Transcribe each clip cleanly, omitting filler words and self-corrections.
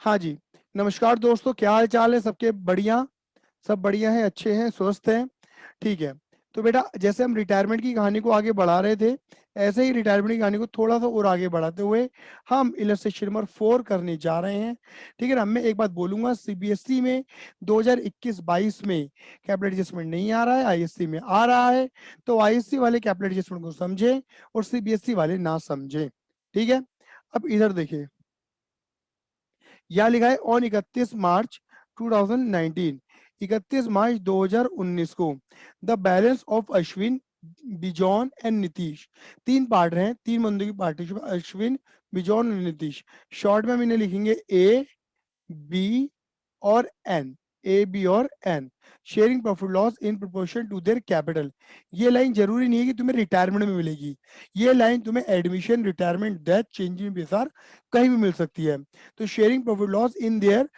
हाँ जी, नमस्कार दोस्तों, क्या हाल चाल है सबके? बढ़िया, सब बढ़िया है, अच्छे हैं, स्वस्थ हैं, ठीक है। तो बेटा, जैसे हम रिटायरमेंट की कहानी को आगे बढ़ा रहे थे, ऐसे ही रिटायरमेंट की कहानी को थोड़ा सा और आगे बढ़ाते हुए हम इलस्ट्रेशन नंबर 4 करने जा रहे हैं, ठीक है ना। मैं एक बात बोलूंगा, सीबीएसई में 2021-22 में कैपिटल एडजस्टमेंट नहीं आ रहा है, आईएससी में आ रहा है। तो आईएससी वाले कैपिटल एडजस्टमेंट को समझें और सीबीएसई वाले ना समझें, ठीक है। अब इधर देखिए, यहाँ लिखा है ऑन 31 मार्च 2019, 31 मार्च 2019 को the balance of Ashwin, bison and Nitish, तीन पार्ट हैं, तीन बंदों की पार्टनरशिप, अश्विन, बिजॉन और नीतीश। शॉर्ट में हम इन्हें लिखेंगे ए, बी और एन, ए बी और N. Sharing profit loss in proportion to their capital. ये लाइन जरूरी नहीं है कि तुम्हें रिटायरमेंट में मिलेगी, ये लाइन तुम्हें admission, retirement, death, change in बेसार कहीं भी मिल सकती है। तो sharing profit loss in their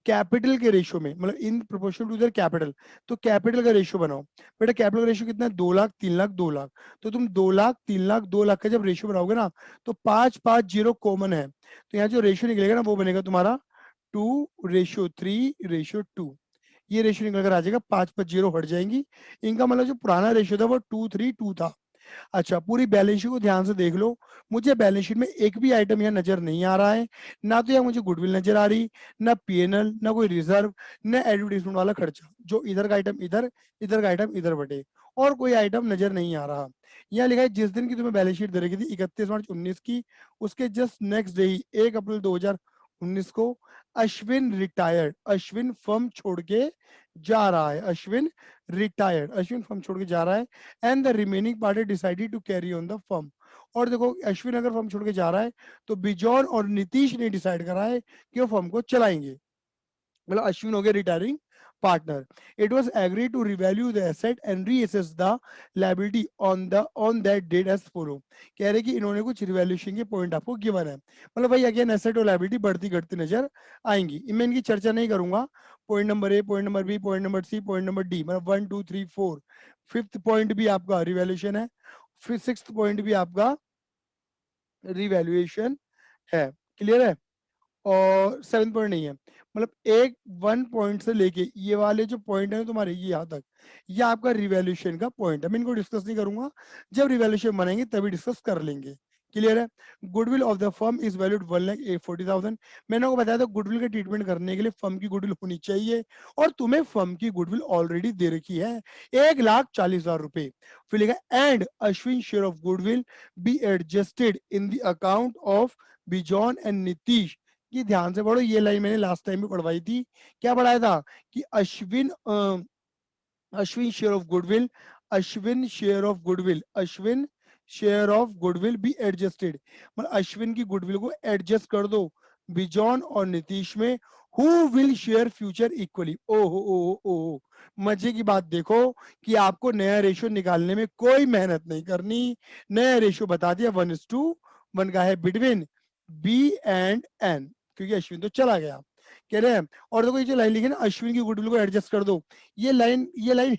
capital के रेशियो में, मतलब in proportion to their capital. तो कैपिटल का रेशियो बनाओ बेटा। कैपिटल का रेशियो कितना है? 2 लाख, 3 लाख, 2 लाख। तो तुम 2 लाख, 3 लाख, 2 लाख का जब रेशियो बनाओगे ना, तो 5-5-0 कॉमन है, तो यहाँ जो रेशियो निकलेगा ना वो बनेगा तुम्हारा 2:3:2। ये रेशियो निकल कर आ जाएगा, 5-5-0 हट जाएंगी। इनका मतलब जो पुराना रेशियो था वो 2:3:2 था। अच्छा, पूरी बैलेंस शीट को ध्यान से देख लो। मुझे बैलेंस शीट में एक भी आइटम यहाँ नजर नहीं आ रहा है, ना तो यहाँ मुझे गुडविल नजर आ रही, ना पीएनएल, ना कोई रिजर्व, ना एडवर्टीजमेंट वाला खर्चा। जो इधर का आइटम इधर, इधर का आइटम इधर बटे, और कोई आइटम नजर नहीं आ रहा। यहाँ लिखा है जिस दिन की तुम्हें बैलेंस शीट दे रखी थी 31 मार्च 19 की, उसके जस्ट नेक्स्ट डे ही 1 अप्रैल 2019 को अश्विन रिटायर्ड, अश्विन फर्म छोड़ के जा रहा है, अश्विन रिटायर्ड, अश्विन फर्म छोड़ के जा रहा है। And the remaining party decided to carry on the firm. और देखो, अश्विन अगर फर्म छोड़ के जा रहा है तो बिजॉन और नीतीश ने डिसाइड करा है कि वो फर्म को चलाएंगे, मतलब अश्विन हो गया retiring partner. It was agree to revalue the asset and reassess the liability on that date as follow. कह रहे कि इन्होंने कुछ रिवैल्यूएशन के पॉइंट आपको गिवन है, मतलब भाई अगेन एसेट और लायबिलिटी बढ़ती घटती नजर आएंगी। मैं इनकी चर्चा नहीं करूंगा। Point number A, point number B, point number C, point number D, मतलब 1 2 3 4। फिफ्थ पॉइंट भी आपका रिवैल्यूएशन है, फिर सिक्स्थ पॉइंट भी आपका रिवैल्यूएशन है, क्लियर है। और 7 पॉइंट नहीं है, मतलब एक 1 पॉइंट से लेके ये वाले जो पॉइंट है तुम्हारे ये यहाँ तक, ये आपका रिवैल्यूएशन का पॉइंट है। मैं इनको डिस्कस नहीं करूंगा, जब रिवैल्यूएशन बनाएंगे तभी डिस्कस कर लेंगे, क्लियर है। Goodwill of the firm is valued 1,40,000। मैंने आपको बताया था गुडविल के ट्रीटमेंट करने के लिए फर्म की गुडविल होनी चाहिए, और तुम्हें फर्म की गुडविल ऑलरेडी दे रखी है 1,40,000 रुपए। फिर लिखा and Ashwin share of goodwill be adjusted in the account of bison and Nitish. ये ध्यान से पढ़ो, ये लाइन मैंने लास्ट टाइम भी पढ़वाई थी। क्या पढ़ाया था कि Ashwin share of goodwill, Ashwin share of goodwill, Ashwin share of goodwill be adjusted, मतलब अश्विन की गुडविल को एडजस्ट कर दो बिजॉन और नीतीश में। Who will share future equally. ओहो ओहो ओहो, मजे की बात देखो कि आपको नया रेशियो निकालने में कोई मेहनत नहीं करनी। नया रेशियो बता दिया, 1:1 का है बिटवीन बी एंड एन, क्योंकि अश्विन तो चला गया, कह रहे हैं। और देखो ये जो लाइन लिखी है ना, अश्विन की गुडविल को एडजस्ट कर दो, ये लाइन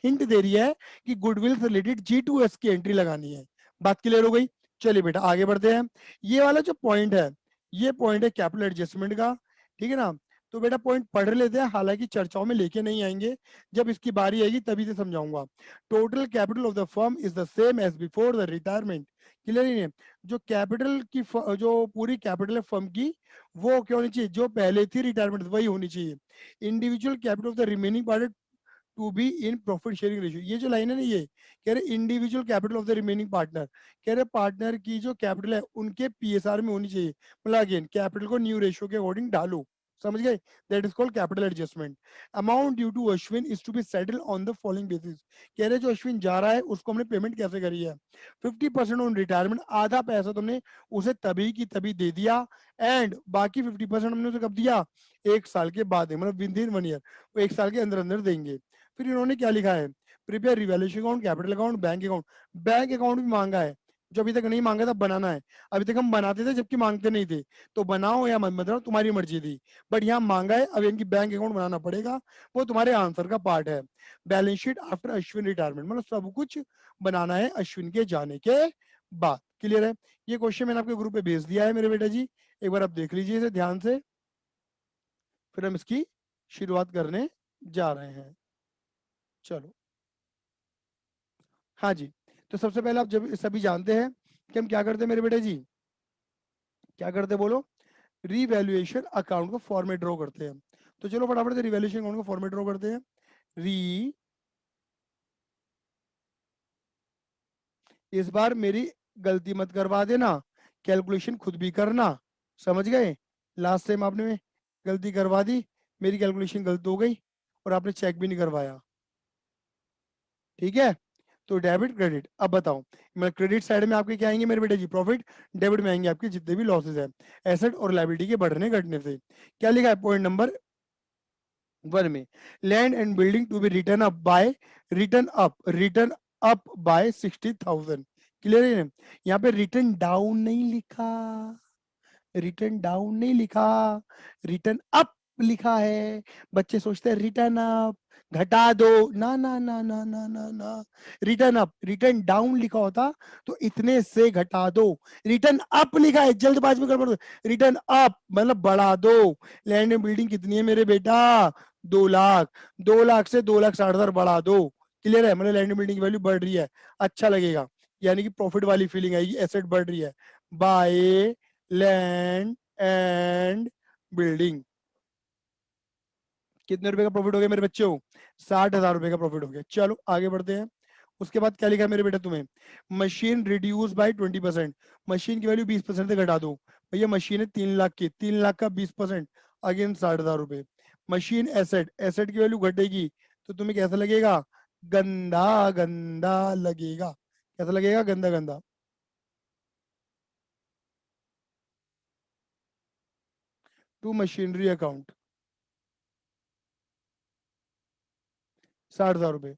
हिंट दे रही है कि गुडविल से रिलेटेड G2S की एंट्री लगानी है। बात क्लियर हो गई? चलिए बेटा आगे बढ़ते हैं। ये वाला जो पॉइंट है, ये पॉइंट है कैपिटल एडजस्टमेंट का, ठीक है ना। तो बेटा पॉइंट पढ़ लेते हैं, हालांकि चर्चाओं में लेके नहीं आएंगे, जब इसकी बारी आएगी तभी से समझाऊंगा। Total capital of the firm is the same as before the retirement. Clear ही नहीं? जो कैपिटल की जो पूरी कैपिटल है फर्म की, वो क्या होनी चाहिए? जो पहले थी रिटायरमेंट वही होनी चाहिए। Individual capital of the remaining part to be in profit sharing ratio. ये जो लाइन है ना, ये कह रहे individual capital of the remaining partner, कह रहे पार्टनर की जो कैपिटल है उनके पीएसआर में होनी चाहिए। मतलब अगेन कैपिटल को न्यू रेशियो के अकॉर्डिंग डालो, समझ गए? That is called capital adjustment. Amount due to Ashwin is to be settle on the following basis. कह रहे जो अश्विन जा रहा है उसको हमने पेमेंट कैसे करी है? 50% ऑन रिटायरमेंट, आधा पैसा तुमने उसे तभी की तभी दे दिया, एंड बाकी 50% हमने उसे कब दिया? 1 साल के बाद, मतलब विद इन 1 ईयर, वो 1 साल के अंदर अंदर देंगे। फिर इन्होंने क्या लिखा है? Prepare revaluation account, capital account, bank account. Bank account भी मांगा है, जो अभी तक नहीं मांगा था, बनाना है। अभी तक हम बनाते थे जबकि मांगते नहीं थे, तो बनाओ या मत बनाओ तुम्हारी मर्जी थी, बट यहाँ मांगा है, अब इनकी बैंक अकाउंट बनाना पड़ेगा, वो तुम्हारे आंसर का पार्ट है। Balance sheet after Ashwin retirement, मतलब सब कुछ बनाना है अश्विन के जाने के बाद, क्लियर है। ये क्वेश्चन मैंने आपके ग्रुप पे भेज दिया है मेरे बेटा जी, एक बार आप देख लीजिए इसे ध्यान से। फिर हम इसकी शुरुआत करने जा रहे हैं। चलो, हाँ जी। तो सबसे पहले आप जब सभी जानते हैं कि हम क्या करते हैं मेरे बेटे जी, क्या करते हैं बोलो, रीवैल्यूएशन अकाउंट को फॉर्मेट ड्रॉ करते हैं। तो चलो फटाफट से रिवैल्यूएशन अकाउंट को फॉर्मेट ड्रॉ करते हैं। री, इस बार मेरी गलती मत करवा देना, कैलकुलेशन खुद भी करना, समझ गए। लास्ट टाइम आपने गलती करवा दी, मेरी कैलकुलेशन गलत हो गई और आपने चेक भी नहीं करवाया, ठीक है। तो डेबिट क्रेडिट, अब बताओ, मैं क्रेडिट साइड में आपके क्या आएंगे मेरे बेटे जी, प्रॉफिट। डेबिट में आएंगे आपके जितने भी लॉसेस हैं एसेट और लायबिलिटी के बढ़ने घटने से। क्या लिखा है पॉइंट नंबर 1 में, land and building to be written up by 60,000। Clear है। यहाँ पे रिटर्न डाउन नहीं लिखा, रिटर्न डाउन नहीं लिखा, रिटर्न अप लिखा है। बच्चे सोचते हैं रिटर्न अप घटा दो, ना ना ना ना ना ना ना, रिटर्न अप, रिटर्न डाउन लिखा होता तो इतने से घटा दो। रिटर्न अप लिखा है, जल्दबाजी में गड़बड़, रिटर्न अप मतलब बढ़ा दो। लैंड एंड बिल्डिंग कितनी है मेरे बेटा, 2 लाख, 2 लाख से 2,60,000 बढ़ा दो। क्लियर है, मतलब लैंड एंड बिल्डिंग की वैल्यू बढ़ रही है, अच्छा लगेगा, यानी कि प्रॉफिट वाली फीलिंग आएगी, एसेट बढ़ रही है। बाय लैंड एंड बिल्डिंग, कितने रुपए का प्रॉफिट हो गया मेरे बच्चों, 60,000 रुपए का प्रॉफिट हो गया। चलो आगे बढ़ते हैं। उसके बाद क्या लिखा है मेरे बेटा तुम्हें, मशीन रिड्यूस बाय 20%, मशीन की वैल्यू 20% से घटा दो। भैया मशीन है 3 लाख की, 3 लाख का 20% अगेन 60,000 रुपए। मशीन एसेट, एसेट की वैल्यू घटेगी तो तुम्हें कैसा लगेगा, गंदा गंदा लगेगा, कैसा लगेगा, गंदा गंदा। टू मशीनरी अकाउंट 60,000 रुपए।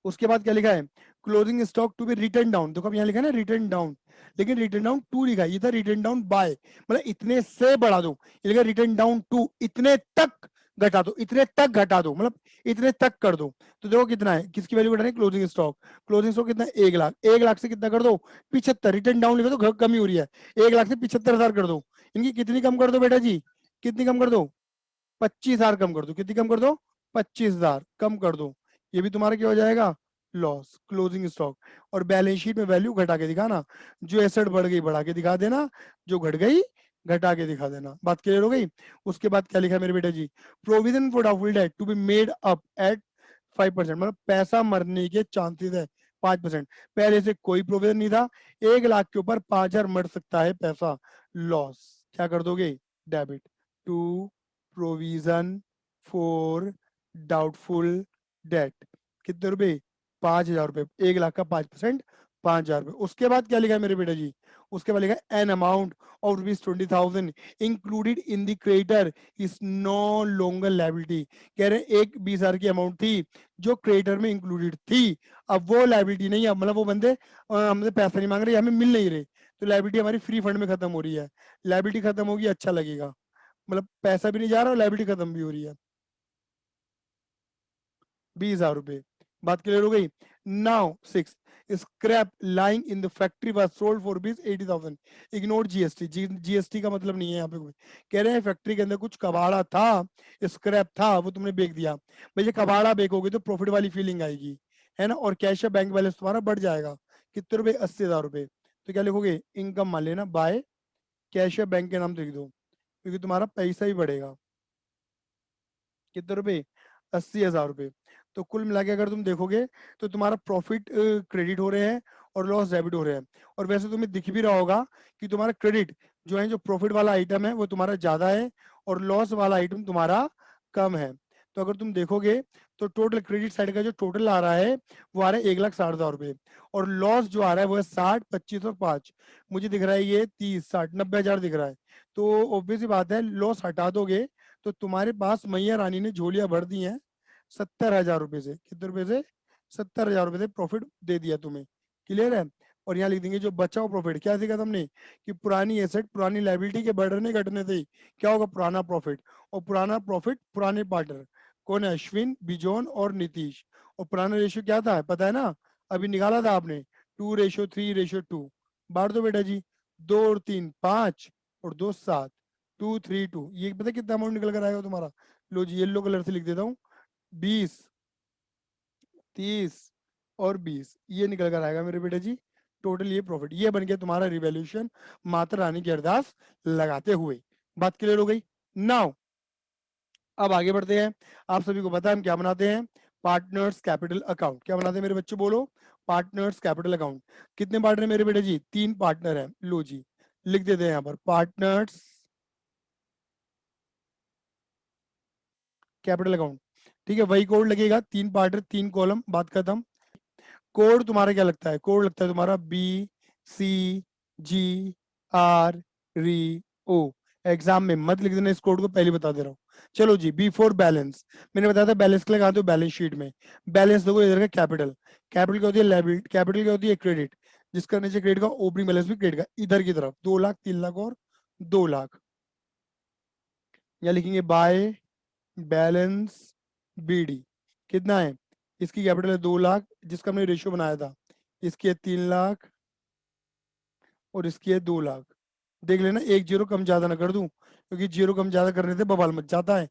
उसके बाद क्या लिखा है, closing stock to be written down, देखो अब यहाँ लिखा है ना रिटर्न डाउन, लेकिन रिटर्न डाउन टू लिखा है, ये था रिटर्न डाउन बाय, मतलब इतने से बढ़ा दो, ये लिखा रिटर्न डाउन टू, इतने तक घटा दो, इतने तक घटा दो, मतलब इतने तक कर दो। तो देखो कितना है, किसकी वैल्यू घटा रहे, क्लोजिंग स्टॉक, क्लोजिंग स्टॉक कितना है, 1 लाख, 1 लाख से कितना कर दो, 75, रिटर्न डाउन लिखा तो कमी हो रही है, 1 लाख से 75,000 कर दो। इनकी कितनी कम कर दो बेटा जी, कितनी कम कर दो, 25,000 कम कर दो, कितनी कम कर दो, 25,000 कम कर दो। ये भी तुम्हारा क्या हो जाएगा, लॉस, क्लोजिंग स्टॉक। और बैलेंस शीट में वैल्यू घटा के दिखाना, जो एसेट बढ़ गई बढ़ा के दिखा देना, जो घट गई घटा के दिखा देना। बात क्लियर हो गई। उसके बाद क्या लिखा है मेरे बेटे जी, provision for doubtful debt to be made up at 5%, मतलब पैसा मरने के चांसेस है 5%। पहले से कोई प्रोविजन नहीं था, 1 लाख के ऊपर 5,000 मर सकता है पैसा, लॉस। क्या कर दोगे, debit to provision for doubtful debt, कितने रुपए, 5,000 रुपए, 1 लाख का 5%, 5,000 रुपए। उसके बाद क्या लिखा है मेरे बेटा जी, उसके बाद लिखा है an amount of ₹20,000 included in the creditor is no longer liability. कह रहे हैं एक 20,000 की अमाउंट थी जो क्रेडिटर में इंक्लूडेड थी, अब वो लायबिलिटी नहीं है, मतलब वो बंदे हमसे पैसा नहीं मांग रहे, हमें मिल नहीं रहे, तो लायबिलिटी हमारी फ्री फंड में खत्म हो रही है। लायबिलिटी खत्म होगी, अच्छा लगेगा, मतलब पैसा भी नहीं जा रहा और लायबिलिटी खत्म भी हो रही है, 20,000 रुपए। बात क्लियर हो गई। Now 6, scrap lying in the factory was sold for rupees 80,000, ignore GST, GST का मतलब नहीं है यहाँ पे कोई। कह रहे हैं फैक्ट्री के अंदर कुछ कबाड़ा था, स्क्रैप था, वो तुमने बेच दिया। भैया कबाड़ा बेचोगे तो प्रॉफिट वाली फीलिंग आएगी, है ना, और कैश या बैंक बैलेंस तुम्हारा बढ़ जाएगा। कितने रुपए, 80,000 रुपए। तो क्या लिखोगे, इनकम मान लेना बाय कैश या बैंक के नाम से लिख दो, क्योंकि तुम्हारा पैसा ही बढ़ेगा। कितने रुपए, 80,000 रुपए। तो कुल मिला के अगर तुम देखोगे तो तुम्हारा प्रॉफिट क्रेडिट हो रहे हैं और लॉस डेबिट हो रहे हैं। और वैसे तुम्हें दिख भी रहा होगा कि तुम्हारा क्रेडिट जो है, जो प्रॉफिट वाला आइटम है वो तुम्हारा ज्यादा है और लॉस वाला आइटम तुम्हारा कम है। तो अगर तुम देखोगे तो टोटल क्रेडिट साइड का जो टोटल आ रहा है वो आ रहा है 1,60,000 रुपए, और लॉस जो आ रहा है वो है 60, 25 और 5। मुझे दिख रहा है ये 30, 60, 90,000 दिख रहा है। तो ऑब्वियस बात है, लॉस हटा दोगे तो तुम्हारे पास मैया रानी ने झोलियां भर दी हैं 70,000 रुपए से। कितने रुपए से, 70,000 रुपए से प्रॉफिट दे दिया तुम्हें। क्लियर है। और यहाँ लिख देंगे जो बचा हुआ प्रॉफिट, क्या सीखा तुमने कि पुरानी एसेट पुरानी लाइबिलिटी के बढ़ने घटने से क्या होगा, पुराना प्रॉफिट। और पुराना प्रॉफिट पुराने पार्टनर कौन है, अश्विन, बिजोन और नीतीश। और पुराना रेशियो क्या था पता है ना, अभी निकाला था आपने, 2:3:2। बांट दो बेटा जी, 2 और 3 5 और 2 7, 232, ये पता है कितना अमाउंट निकल कर आएगा तुम्हारा? लो जी येलो कलर से लिख देता हूँ, 20, 30 और 20, ये निकल कर आएगा मेरे बेटे जी टोटल ये प्रॉफिट। ये बन गया तुम्हारा रिवैल्यूएशन माता रानी की अरदास लगाते हुए। बात क्लियर हो गई? नाउ अब आगे बढ़ते हैं। आप सभी को पता है हम क्या बनाते हैं? Partners capital account. क्या बनाते हैं मेरे बच्चे बोलो? Partners capital account. कितने पार्टनर मेरे बेटे जी? 3 पार्टनर हैं। लो जी लिख देते हैं यहाँ पर पार्टनर्स कैपिटल अकाउंट। ठीक है, वही कोड लगेगा, 3 पार्टनर 3 कॉलम, बात खत्म। कोड तुम्हारा क्या लगता है? कोड लगता है तुम्हारा BCGRO। एग्जाम में मत लिख देना इस कोड को, पहले बता दे रहा हूँ। चलो जी, बिफोर बैलेंस, मैंने बताया था बैलेंस के लगाते हो बैलेंस शीट में। बैलेंस देखो इधर का कैपिटल, कैपिटल क्या होती है? लायबिलिटी, कैपिटल क्या होती है? क्रेडिट। जिसका नीचे क्रेडिट का ओपनिंग बैलेंस भी क्रेडिट का, इधर की तरफ 2 लाख 3 लाख और 2 लाख। यहाँ लिखेंगे बाय बैलेंस BD कितना है? इसकी कैपिटल है 2 लाख, जिसका हमने रेशियो बनाया था। इसकी है 3 लाख और इसकी है 2 लाख। देख लेना एक जीरो कम ज्यादा ना कर दूं, क्योंकि जीरो कम ज्यादा करने से बवाल मच जाता है।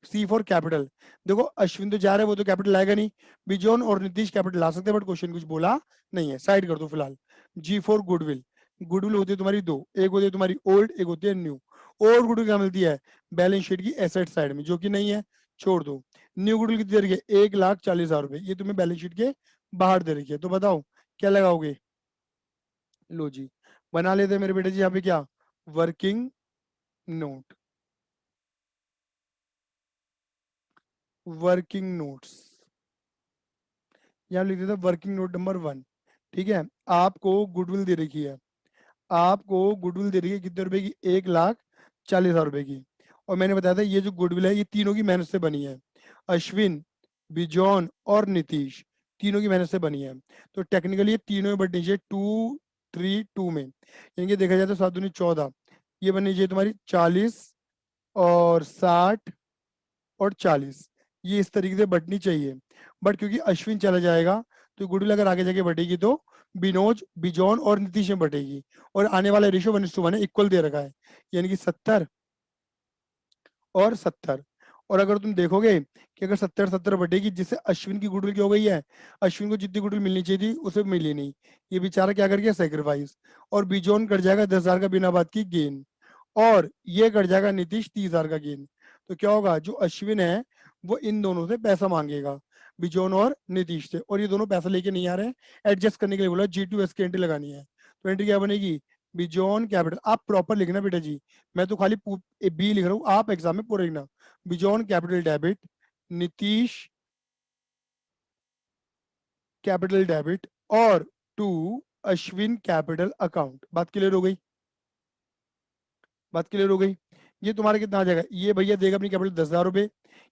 C for capital. देखो अश्विन तो जा रहा है, वो तो कैपिटल लाएगा नहीं। बिजोन और नीतीश कैपिटल ला सकते हैं, बट क्वेश्चन कुछ बोला नहीं है, साइड कर दो फिलहाल। G for goodwill. गुडविल होती है तुम्हारी दो, एक होती है तुम्हारी ओल्ड, एक होती है न्यू। ओल्ड गुडविल क्या मिलती है? बैलेंस शीट की एसेट साइड में, जो कि नहीं है, छोड़ दो। न्यू गुडविल कितनी दे रही है? 1,40,000 रुपए, ये तुम्हें बैलेंस शीट के बाहर दे रही है। तो बताओ क्या लगाओगे? लो जी बना लेते हैं मेरे बेटे जी यहाँ पे क्या? Working note. वर्किंग नोट्स यहाँ लिख देते हैं वर्किंग नोट नंबर 1। ठीक है, आपको गुडविल दे रखी है, आपको गुडविल दे रही है कितने रुपए की? 1,40,000 रुपए की। और मैंने बताया था ये जो गुडविल है ये तीनों की मेहनत से बनी है। अश्विन, बिजॉन और नीतीश, तीनों की मेहनत से बनी है। तो टेक्निकली ये तीनों में बननी चाहिए 232 में, यानी कि देखा जाए तो 7 दूनी 14, ये बननी चाहिए तुम्हारी 40 और 60 और 40, ये इस तरीके से बटनी चाहिए। बट क्योंकि अश्विन चला जाएगा तो गुडविल अगर आगे जाके बढ़ेगी तो बिनोज, बिजॉन और नीतीश में बढ़ेगी। और आने वाला रेशियो 1:1 है, इक्वल दे रखा है, यानी कि 70 और 70। और अगर तुम देखोगे कि अगर 70-70 बढ़ेगी, जिससे अश्विन की गुडविल क्या हो गई है? अश्विन को जितनी गुडविल मिलनी चाहिए थी उसे मिली नहीं, ये बेचारा क्या कर गया? सेक्रीफाइस। और बिजॉन कर जाएगा 10,000 का बिना बात की गेन, और ये कर जाएगा नीतीश 30,000 का गेन। तो क्या होगा? जो अश्विन है वो इन दोनों से पैसा मांगेगा, बिजोन और नीतीश से, और ये दोनों पैसा लेके नहीं आ रहे हैं। एडजस्ट करने के लिए बोला G2S की एंट्री लगानी है। तो एंट्री क्या बनेगी? बिजोन कैपिटल। आप प्रॉपर लिखना बेटा जी, मैं तो खाली बी लिख रहा हूँ, आप एग्जाम में पूरा लिखना। Bijon capital debit, Nitish capital debit, और टू अश्विन कैपिटल अकाउंट। बात क्लियर हो गई? बात क्लियर हो गई? ये तुम्हारा कितना आ जाएगा? ये भैया देगा अपनी कैपिटल 10,000 रुपए,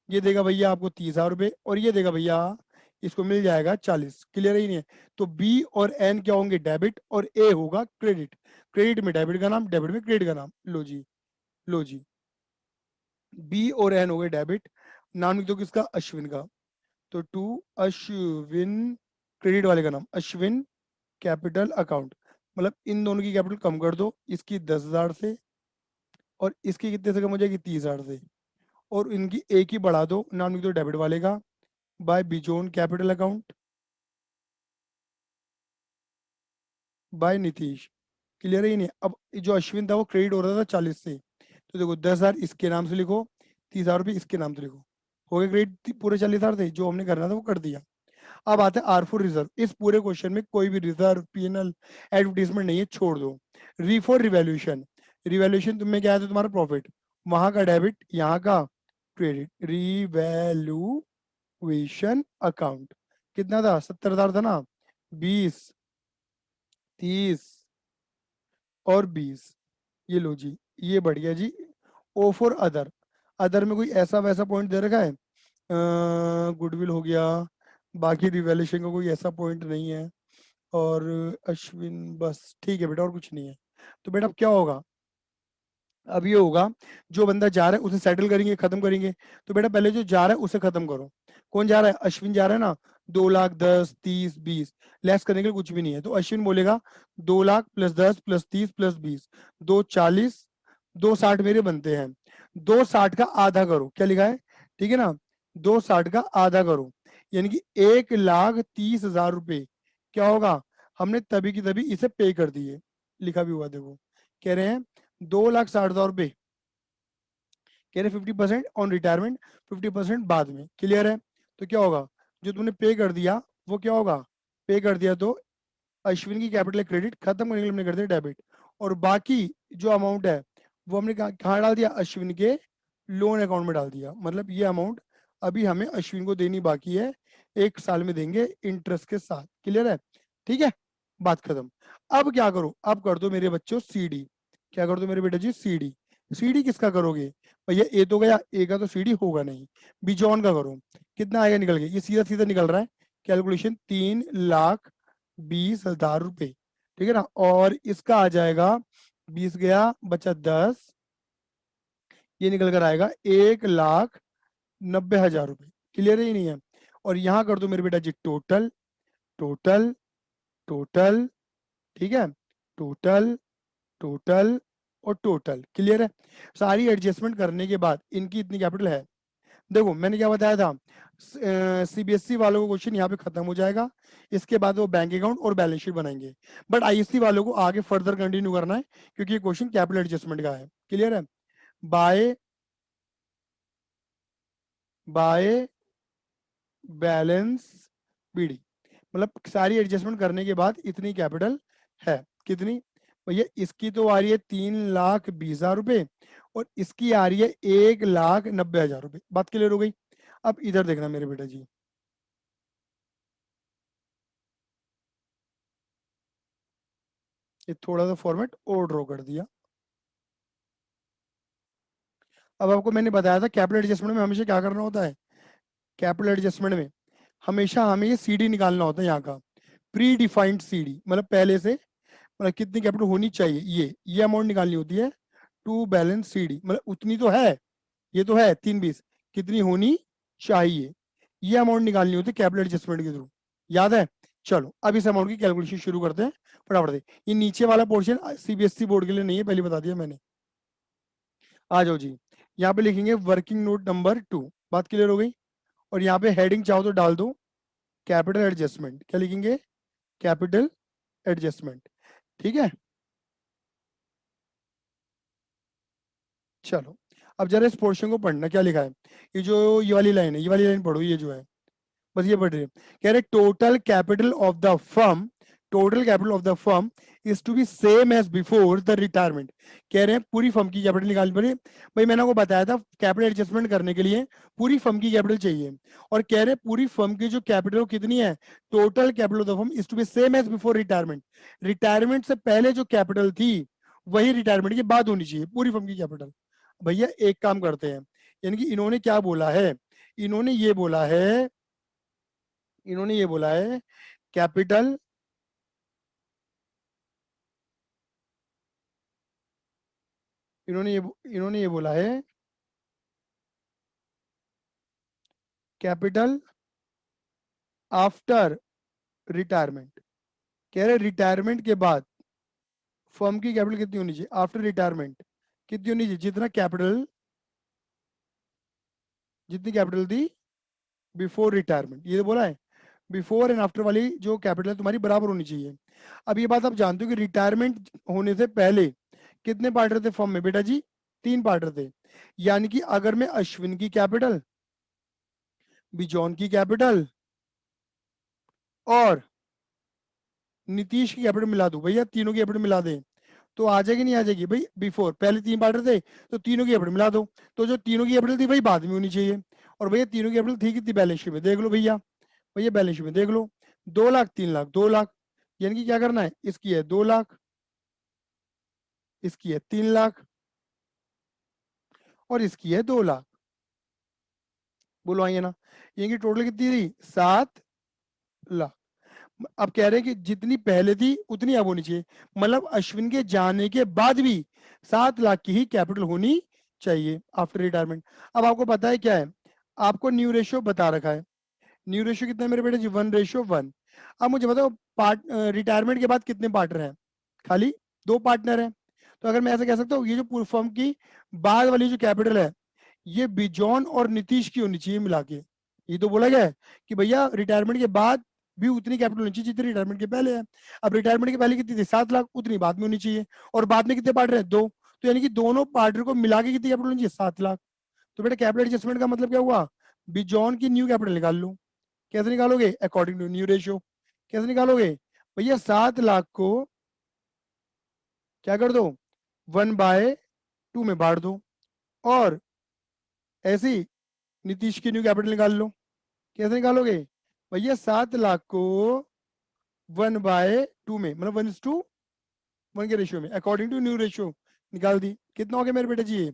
ये देगा भैया आपको 30,000 रुपए, और ये देगा भैया इसको मिल जाएगा 40। क्लियर ही नहीं है? तो बी और एन क्या होंगे? डेबिट, और ए होगा क्रेडिट। क्रेडिट में डेबिट का नाम, डेबिट में क्रेडिट का नाम। लो जी, लो जी, बी और एन हो गए डेबिट, नाम लिख दो किसका? अश्विन का। तो टू अश्विन, क्रेडिट वाले का नाम अश्विन कैपिटल अकाउंट। मतलब इन दोनों की कैपिटल कम कर दो, इसकी 10,000 से और इसकी कितने से कम हो जाएगी? 30,000 से, और इनकी एक ही बढ़ा दो, नाम लिख दो डेबिट वाले का, by Bijon capital account, by Nitish. Clear ही नहीं? अब जो अश्विन था वो क्रेडिट हो रहा था 40 से, तो देखो 10,000 इसके नाम से लिखो, 30,000 रुपये इसके नाम से लिखो, हो गए क्रेडिट पूरे 40,000 थे, जो हमने करना था वो कर दिया। अब आते हैं R4 रिजर्व। इस पूरे क्वेश्चन में कोई भी रिजर्व, पीएनएल, एडवर्टीजमेंट नहीं है, छोड़ दो। री फॉर रिवैल्यूएशन, रिवैल्यूएशन तुम्हें क्या है? तुम्हारा प्रॉफिट, वहां का डेबिट, यहाँ का क्रेडिट। रिवैल्यूएशन अकाउंट कितना था? 70,000 था ना? 20, 30 और 20, ये लो जी, ये बढ़ गया जी। ओ फॉर अदर, अदर में कोई ऐसा वैसा पॉइंट दे रखा है? गुडविल हो गया, बाकी रिवैल्यूएशन का कोई ऐसा पॉइंट नहीं है, और अश्विन, बस ठीक है बेटा, और कुछ नहीं है। तो बेटा अब क्या होगा? अब ये होगा, जो बंदा जा रहा है उसे सेटल करेंगे, खत्म करेंगे। तो बेटा पहले जो जा रहा है उसे खत्म करो। कौन जा रहा है? अश्विन जा रहा है ना। 2,00,000, 10, 30, 20, लेस करने के लिए कुछ भी नहीं है। तो अश्विन बोलेगा 2,00,000 प्लस 10 प्लस 30 प्लस 20, 240 260 मेरे बनते हैं, 260 का आधा करो, क्या लिखा है, ठीक है ना, 260 का आधा करो, यानी कि 1,30,000 रुपए क्या होगा, हमने तभी की तभी इसे पे कर दिए, लिखा भी हुआ देखो, कह रहे हैं 2,60,000 रुपए, कह रहे 50% ऑन रिटायरमेंट, 50% बाद में, क्लियर है। तो क्या होगा, जो तुमने पे कर दिया वो क्या होगा, पे कर दिया तो अश्विन की कैपिटल क्रेडिट, खत्म करने के लिए हमने कर दिया डेबिट, और बाकी जो अमाउंट है वो हमने कहाँ डाल दिया, अश्विन के लोन अकाउंट में डाल दिया, मतलब ये अमाउंट अभी हमें अश्विन को देनी बाकी है, 1 साल में देंगे इंटरेस्ट के साथ, क्लियर है, ठीक है, बात खत्म। अब क्या करो, अब कर दो मेरे बच्चों सीडी, क्या कर दो मेरे बेटा जी, सीडी, सीडी किसका करोगे, भैया ए तो गया, ए का तो सीडी होगा नहीं, बिजॉन का करो, कितना आएगा निकल के, ये सीधा सीधा निकल रहा है, कैलकुलेशन 3,20,000 रुपए, ठीक है ना, और इसका आ जाएगा 20 गया बचा 10, ये निकल कर आएगा 1,90,000 रुपए, क्लियर ही नहीं है। और यहां कर दो मेरे बेटा जी टोटल, टोटल, टोटल, ठीक है, टोटल, टोटल और टोटल, क्लियर है। सारी एडजस्टमेंट करने के बाद इनकी इतनी कैपिटल है, देखो मैंने क्या बताया था, सीबीएसई वालों को क्वेश्चन यहाँ पे खत्म हो जाएगा, इसके बाद वो बैंक अकाउंट और बैलेंस शीट बनाएंगे, बट आईएससी वालों को आगे फर्दर कंटिन्यू करना है, क्योंकि ये क्वेश्चन कैपिटल एडजस्टमेंट का है, क्लियर है। बाय बाय बैलेंस बीडी, मतलब सारी एडजस्टमेंट करने के बाद इतनी कैपिटल है, कितनी भैया, इसकी तो आ रही है 3,20,000 रुपए, और इसकी आ रही है 1,90,000 रुपए, बात क्लियर हो गई। अब इधर देखना मेरे बेटा जी, ये थोड़ा सा फॉर्मेट और ड्रॉ कर दिया। अब आपको मैंने बताया था कैपिटल एडजस्टमेंट में हमेशा क्या करना होता है, कैपिटल एडजस्टमेंट में हमेशा हमें ये सीडी निकालना होता है, यहाँ का प्री डिफाइंड सीडी, मतलब पहले से, मतलब कितनी कैपिटल होनी चाहिए, ये अमाउंट निकालनी होती है टू बैलेंस सीडी, मतलब उतनी तो है, ये तो है 3,20, कितनी होनी चाहिए, ये अमाउंट निकालनी होती है कैपिटल एडजस्टमेंट के थ्रू, याद है। चलो अब इस अमाउंट की कैलकुलेशन शुरू करते हैं फटाफट से। ये नीचे वाला पोर्शन सीबीएसई बोर्ड के लिए नहीं है, पहले बता दिया मैंने। आ जाओ जी, यहाँ पे लिखेंगे वर्किंग नोट नंबर 2, बात क्लियर हो गई। और यहाँ पे हेडिंग चाहो तो डाल दो कैपिटल एडजस्टमेंट, क्या लिखेंगे, कैपिटल एडजस्टमेंट, ठीक है। चलो अब जरा इस पोर्शन को पढ़ना, क्या लिखा है, ये जो ये वाली लाइन है, ये वाली लाइन पढ़ो, ये जो है बस ये पढ़ रही है, कह रहे total capital of the firm, total capital of the firm is to be same as before the retirement, कह रहे हैं पूरी फर्म की कैपिटल निकालनी पड़े, भाई मैंने आपको बताया था कैपिटल एडजस्टमेंट करने के लिए पूरी फर्म की कैपिटल चाहिए, और कह रहे हैं पूरी फर्म की जो कैपिटल वो कितनी है, total capital of the firm is to be same as before retirement, retirement से पहले जो कैपिटल थी वही रिटायरमेंट के बाद होनी चाहिए पूरी फर्म की कैपिटल। भैया एक काम करते हैं, यानी कि इन्होंने क्या बोला है, इन्होंने ये बोला है, इन्होंने ये बोला है कैपिटल, इन्होंने ये बोला है कैपिटल आफ्टर रिटायरमेंट, कह रहे रिटायरमेंट के बाद फर्म की कैपिटल कितनी होनी चाहिए, आफ्टर रिटायरमेंट कितनी होनी चाहिए, जितनी कैपिटल थी बिफोर रिटायरमेंट, ये तो बोला है, बिफोर एंड आफ्टर वाली जो कैपिटल है तुम्हारी बराबर होनी चाहिए। अब ये बात आप जानते हो कि रिटायरमेंट होने से पहले कितने पार्टनर थे फर्म में बेटा जी, 3 पार्टनर थे, यानी कि अगर मैं अश्विन की कैपिटल, बिजॉन की कैपिटल और नीतीश की कैपिटल मिला दूं, भैया तीनों की कैपिटल मिला दें तो आ जाएगी नहीं आ जाएगी, भाई बिफोर पहले 3 पार्टनर थे तो तीनों की कैपिटल मिला दो, तो जो तीनों की कैपिटल थी भाई बाद में होनी चाहिए, और भैया तीनों की कैपिटल थी कितनी, बैलेंस शीट में देख लो भैया, भैया बैलेंस शीट में देख लो, 2,00,000, 3,00,000, 2,00,000, यानी कि क्या करना है, इसकी है 2,00,000, इसकी है 3,00,000 और इसकी है 2,00,000, बोलो आइए ना, यानी कि टोटल कितनी थी, 7,00,000। अब कह रहे हैं कि जितनी पहले थी उतनी अब होनी चाहिए, मतलब अश्विन के जाने के बाद भी 7,00,000 की ही कैपिटल होनी चाहिए आफ्टर रिटायरमेंट। अब आपको पता है क्या है, आपको न्यू रेशियो बता रखा है, न्यू रेशियो कितना है मेरे बेटे जी, 1:1। अब मुझे बताओ पार्ट रिटायरमेंट के बाद कितने पार्टनर हैं, खाली 2 पार्टनर हैं, तो अगर मैं ऐसे कह सकता हूँ ये जो पूरी फर्म की बाद वाली जो कैपिटल है ये बिजॉन और नीतीश की होनी चाहिए मिला के। ये तो बोला गया है कि भैया रिटायरमेंट के बाद भी उतनी कैपिटल होनी चाहिए जितनी रिटायरमेंट के पहले है। अब रिटायरमेंट के पहले कितनी थी 7 लाख, उतनी बाद में होनी चाहिए। और बाद में कितने पार्टनर है 2, तो यानी कि दोनों पार्टनर को मिला के कितनी कैपिटल होनी चाहिए 7 लाख। तो बेटा कैपिटल एडजस्टमेंट का मतलब क्या हुआ, बिजॉन की न्यू कैपिटल निकाल लो। कैसे निकालोगे, अकॉर्डिंग टू न्यू रेशियो। कैसे निकालोगे भैया, 7 लाख को क्या कर दो 1/2 में बांट दो, और ऐसे ही नीतीश की न्यू कैपिटल निकाल लो। कैसे निकालोगे भैया, 7 लाख को 1/2 में, मतलब 1:1 के रेशियो में, अकॉर्डिंग टू न्यू रेशियो निकाल दी। कितना हो गया मेरे बेटे जी, ये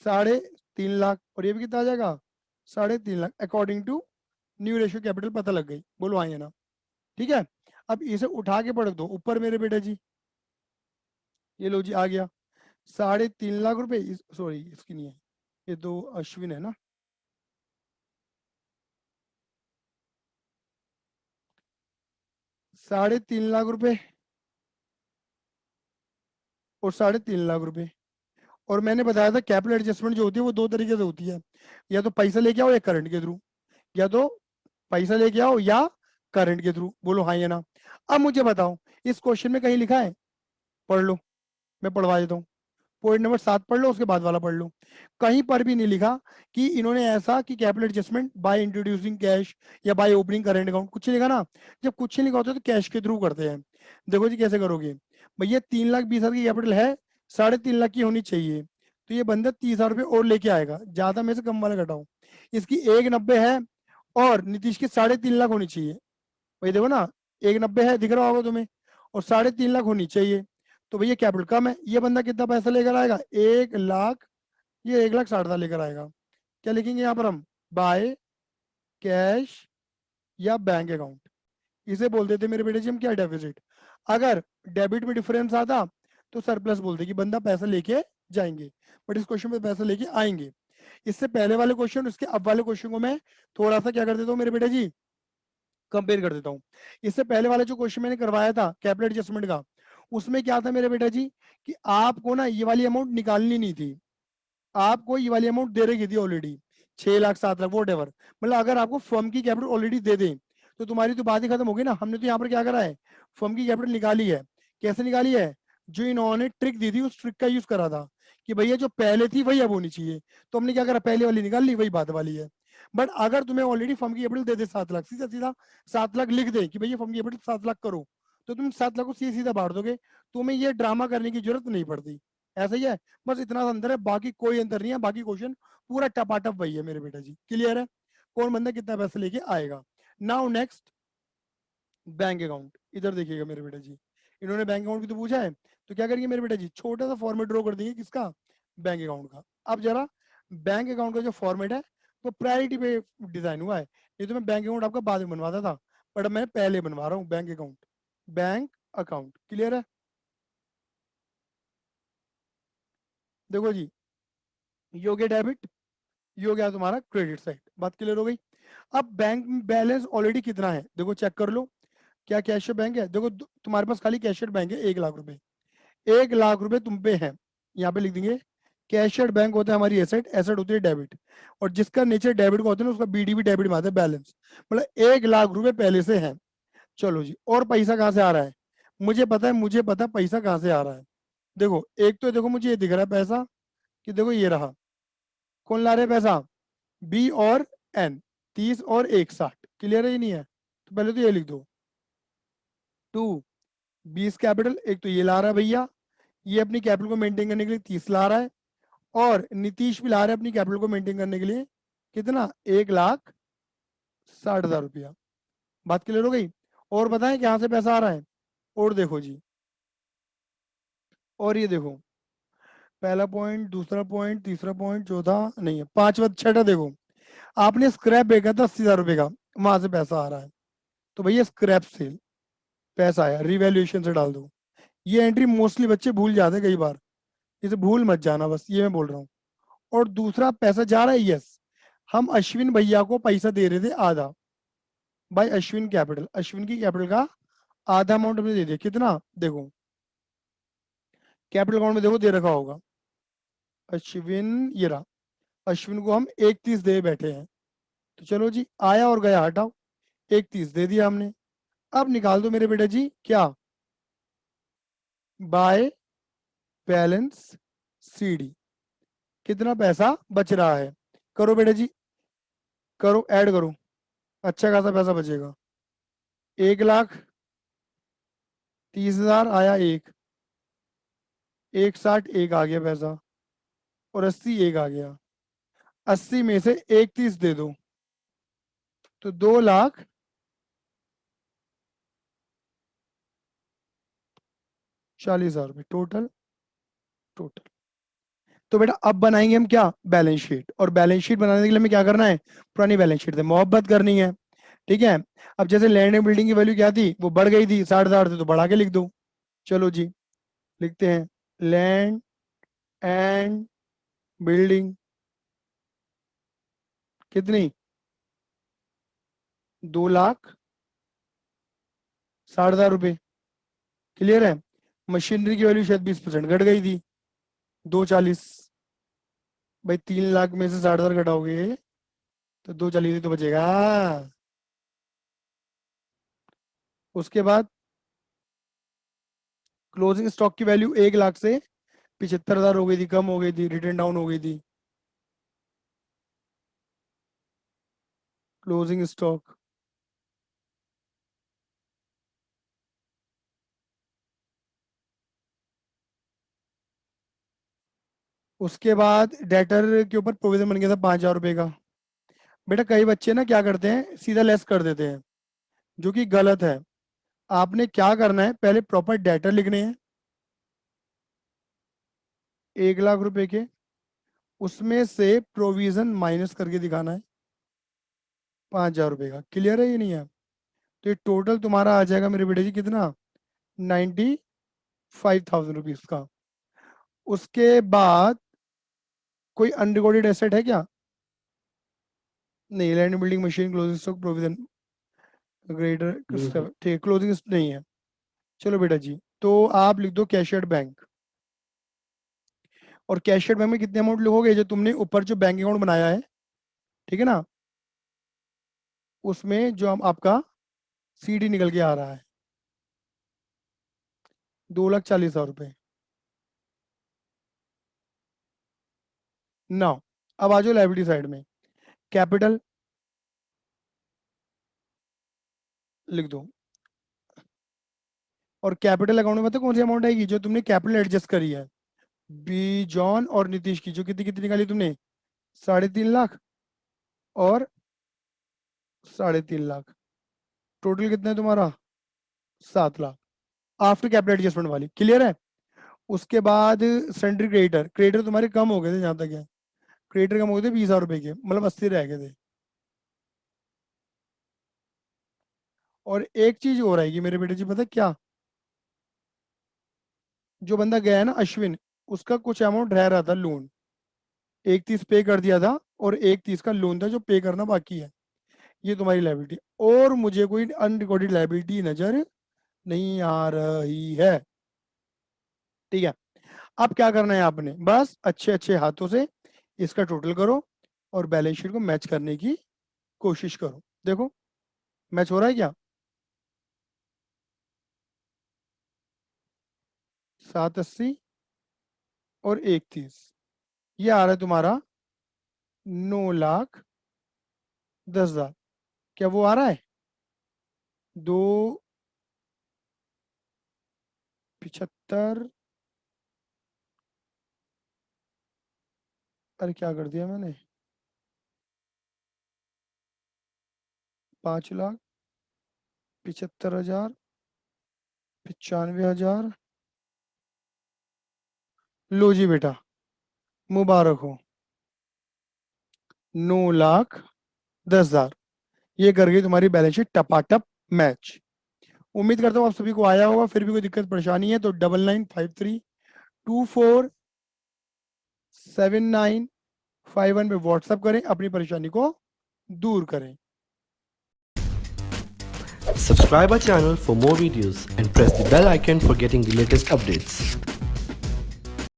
3.5 लाख। और ये भी कितना आ जाएगा 3.5 lakh, according to new ratio capital पता लग गई। बोलो हाँ या ना। ठीक है, अब इसे उठा के पढ़ दो ऊपर मेरे बेटे जी। ये लो जी आ गया 3.5 लाख रुपए। सॉरी इसकी नहीं है, ये तो अश्विन है ना। 3.5 लाख रुपए और 3.5 लाख रुपए। और मैंने बताया था कैपिटल एडजस्टमेंट जो होती है वो दो तरीके से होती है, या तो पैसा लेके आओ या करंट के थ्रू, या तो पैसा लेके आओ या करंट के थ्रू। बोलो हाँ या ना। अब मुझे बताओ इस क्वेश्चन में कहीं लिखा है, पढ़ लो, मैं पढ़वा देता हूँ। पॉइंट नंबर 7 पढ़ लो, उसके बाद वाला पढ़ लो। कहीं पर भी नहीं लिखा कि इन्होंने ऐसा कि capital adjustment by introducing cash या बाय ओपनिंग करंट अकाउंट, कुछ नहीं लिखा ना। जब कुछ नहीं लिखा होता तो कैश के थ्रू करते हैं। देखो जी कैसे करोगे भैया, 3,20,000 की कैपिटल है, 3.5 लाख की होनी चाहिए, तो ये बंदा 30,000 रुपये और लेके आएगा, ज्यादा में से कम वाला घटाओ। इसकी 1,90 है और नीतीश की 3.5 लाख होनी चाहिए। भाई देखो ना, 1,90 है दिख रहा होगा तुम्हें, और 3.5 लाख होनी चाहिए। तो भैया कैपिटल कम है, ये बंदा कितना पैसा लेकर आएगा 1 लाख, ये 1,60,000 लेकर आएगा। क्या लिखेंगे यहाँ पर हम, बाय कैश या बैंक अकाउंट। इसे बोल देते मेरे बेटे जी हम क्या, डेफिसिट। अगर डेबिट में डिफरेंस आता तो सरप्लस बोलते कि बंदा पैसा लेके जाएंगे, बट इस क्वेश्चन में पैसा लेके आएंगे। इससे पहले वाले क्वेश्चन उसके अब वाले क्वेश्चन को मैं थोड़ा सा क्या कर देता हूँ मेरे बेटे जी, कंपेयर कर देता हूँ। इससे पहले वाला जो क्वेश्चन मैंने करवाया था कैपिटल एडजस्टमेंट का, उसमें क्या था मेरे बेटा जी कि आपको ना ये वाली अमाउंट निकालनी नहीं थी, आपको ये वाली अमाउंट दे रखी थी already, 6 lakh 7 lakh vote ever. मतलब अगर आपको फर्म की कैपिटल ऑलरेडी दे दें तो तुम्हारी तो बात ही खत्म होगी ना। हमने तो यहाँ पर क्या करा है, फर्म की कैपिटल निकाली है। कैसे निकाली है, जो इन्होंने ट्रिक दी थी उस ट्रिक का यूज करा था कि भैया जो पहले थी वही अब होनी चाहिए, तो हमने क्या करा, पहले वाली निकाल ली, वही बात वाली है। बट अगर तुम्हें ऑलरेडी फर्म की कैपिटल दे दे 7 लाख, सीधा सीधा 7 लाख लिख दे कि भैया फर्म की कैपिटल 7 लाख करो, तो तुम 7 लाख को सीधा सीधा बांट दोगे, तुम्हें ये ड्रामा करने की जरूरत नहीं पड़ती। ऐसा ही है, बस इतना सा अंतर है, बाकी कोई अंतर नहीं है। बाकी क्वेश्चन पूरा टपाटप वही है मेरे बेटा जी। क्लियर है, कौन बंदा कितना पैसा लेके आएगा। Now next, bank account. इधर देखिएगा मेरे बेटा जी, इन्होंने बैंक अकाउंट भी तो पूछा है, तो क्या करेंगे मेरे बेटा जी, छोटा सा फॉर्मेट ड्रॉ कर देंगे किसका, बैंक अकाउंट का। अब जरा बैंक अकाउंट का जो फॉर्मेट है वो प्रायोरिटी पे डिजाइन हुआ है, ये तो मैं बैंक अकाउंट आपका बाद में बनवाता था, बट मैं पहले बनवा रहा हूँ bank account. Bank account clear है। देखो जी, ये हो गया डेबिट, ये हो गया तुम्हारा क्रेडिट साइड, बात क्लियर हो गई। अब बैंक बैलेंस ऑलरेडी कितना है देखो चेक कर लो, क्या कैशियर बैंक है, देखो तुम्हारे पास खाली कैशियर बैंक है 1 लाख रुपए, 1 लाख रुपए तुम पे है। यहाँ पे लिख देंगे कैशियर बैंक होता है हमारी एसेट, एसेट होती है डेबिट, और जिसका नेचर डेबिट का होता है ना उसका बीडीबी डेबिट में आता है बैलेंस, मतलब 1 लाख रुपए पहले से है। चलो जी, और पैसा कहाँ से आ रहा है, मुझे पता है, मुझे पता है पैसा कहाँ से आ रहा है। देखो एक तो देखो मुझे ये दिख रहा है पैसा कि देखो ये रहा, कौन ला रहे हैं पैसा, बी और एन, 30 और 1 60। क्लियर है, ये नहीं है तो पहले तो ये लिख दो 2 20 कैपिटल, एक तो ये ला रहा है भैया, ये अपनी कैपिटल को मेंटेन करने के लिए 30 ला रहा है, और नीतीश भी ला रहा है अपनी कैपिटल को मेंटेन करने के लिए कितना, 1,60,000 रुपया। बात क्लियर हो गई। और बताएं कहाँ से पैसा आ रहा है, और देखो जी, और ये देखो पहला पॉइंट, दूसरा पॉइंट, तीसरा पॉइंट, चौथा नहीं है, पांचवा छठा देखो, आपने स्क्रैप बेचा था 80,000 रुपए का, वहां से पैसा आ रहा है, तो भैया स्क्रैप सेल पैसा आया, रिवैल्यूएशन से डाल दो। ये एंट्री मोस्टली बच्चे भूल जाते हैं कई बार, इसे भूल मत जाना, बस ये मैं बोल रहा हूँ। और दूसरा पैसा जा रहा है, यस, हम अश्विन भैया को पैसा दे रहे थे आधा, बाय अश्विन कैपिटल, अश्विन की कैपिटल का आधा अमाउंट हमने दे दिया, कितना देखो कैपिटल अकाउंट में देखो दे रखा होगा अश्विन, ये रहा, अश्विन को हम 31 दे बैठे हैं। तो चलो जी, आया और गया हटाओ, 31 दे दिया हमने। अब निकाल दो मेरे बेटा जी क्या, बाय बैलेंस सीडी, कितना पैसा बच रहा है। करो बेटा जी, करो, ऐड करो, अच्छा खासा पैसा बचेगा। 1,30,000 आया, 1,60 एक आ गया पैसा, और 80 एक आ गया। 80 में से 31 दे दो तो 2,40,000 रुपये टोटल। तो बेटा अब बनाएंगे हम क्या, बैलेंस शीट। और बैलेंस शीट बनाने के लिए हमें क्या करना है, पुरानी बैलेंस शीट से मोहब्बत करनी है। ठीक है, अब जैसे लैंड एंड बिल्डिंग की वैल्यू क्या थी, वो बढ़ गई थी 60,000 से, तो बढ़ा के लिख दो। चलो जी, लिखते हैं लैंड एंड बिल्डिंग कितनी, 2,60,000 रुपये। क्लियर है। मशीनरी की वैल्यू शायद 20% घट गई थी, 2,40। भाई 3 लाख में से 60,000 घटाओगे तो 2,40 ही तो बचेगा। उसके बाद क्लोजिंग स्टॉक की वैल्यू 1 लाख से 75,000 हो गई थी, कम हो गई थी, रिटर्न डाउन हो गई थी। क्लोजिंग स्टॉक उसके बाद डेटर के ऊपर प्रोविजन बन गया था 5,000 रुपये का। बेटा कई बच्चे ना क्या करते हैं, सीधा लेस कर देते हैं, जो कि गलत है। आपने क्या करना है, पहले प्रॉपर डेटर लिखने हैं 1 लाख रुपए के, उसमें से प्रोविजन माइनस करके दिखाना है 5,000 रुपये का। क्लियर है ये नहीं है। तो ये टोटल तुम्हारा आ जाएगा मेरे बेटे जी कितना, 95,000 रुपीज का। उसके बाद कोई अनरिकॉर्डेड एसेट है क्या, नहीं, land building machine closing stock provision greater, ठीक, क्लोजिंग नहीं है। चलो बेटा जी, तो आप लिख दो कैशियर बैंक। और कैशियर बैंक में कितने अमाउंट लिखोगे, जो तुमने ऊपर जो बैंक अकाउंट बनाया है, ठीक है ना, उसमें जो हम आपका सीडी निकल के आ रहा है 2,40,000 रुपये। ना, अब आ जाओ लाइबिलिटी साइड में, कैपिटल लिख दो। और कैपिटल अकाउंट में पता कौन सी अमाउंट आएगी, जो तुमने कैपिटल एडजस्ट करी है, बी जॉन और नीतीश की, जो कितनी कितनी निकाली तुमने, 3.5 लाख और 3.5 लाख, टोटल कितना है तुम्हारा, 7 लाख, आफ्टर कैपिटल एडजस्टमेंट वाली। क्लियर है। उसके बाद सेंट्री क्रेडिटर, क्रेडिटर तुम्हारे कम हो गए थे जहां तक है, क्रेडिटर कम हो गए थे 20,000 रुपए के, मतलब 80 रह गए थे। और एक चीज और आएगी मेरे बेटे जी, पता है क्या, जो बंदा गया है ना अश्विन, उसका कुछ अमाउंट रह रहा था लोन, 31 पे कर दिया था, और 31 का लोन था जो पे करना बाकी है। ये तुम्हारी लाइबिलिटी, और मुझे कोई अनरिकॉर्डेड लाइबिलिटी नजर नहीं आ रही है। ठीक है, अब क्या करना है आपने, बस अच्छे अच्छे हाथों से इसका टोटल करो और बैलेंस शीट को मैच करने की कोशिश करो। देखो मैच हो रहा है क्या, 780 और 31, ये आ रहा है तुम्हारा 9,10,000। क्या वो आ रहा है, 2,75, अरे क्या कर दिया मैंने, 5,75,000, 95,000। लो जी बेटा, मुबारक हो, 9,10,000, ये कर गई तुम्हारी बैलेंस शीट टपाटप मैच। उम्मीद करता हूँ आप सभी को आया होगा। फिर भी कोई दिक्कत परेशानी है तो 9953247951 पे व्हाट्सअप करें, अपनी परेशानी को दूर करें। Subscribe our channel for more videos and press the bell icon for getting the latest updates.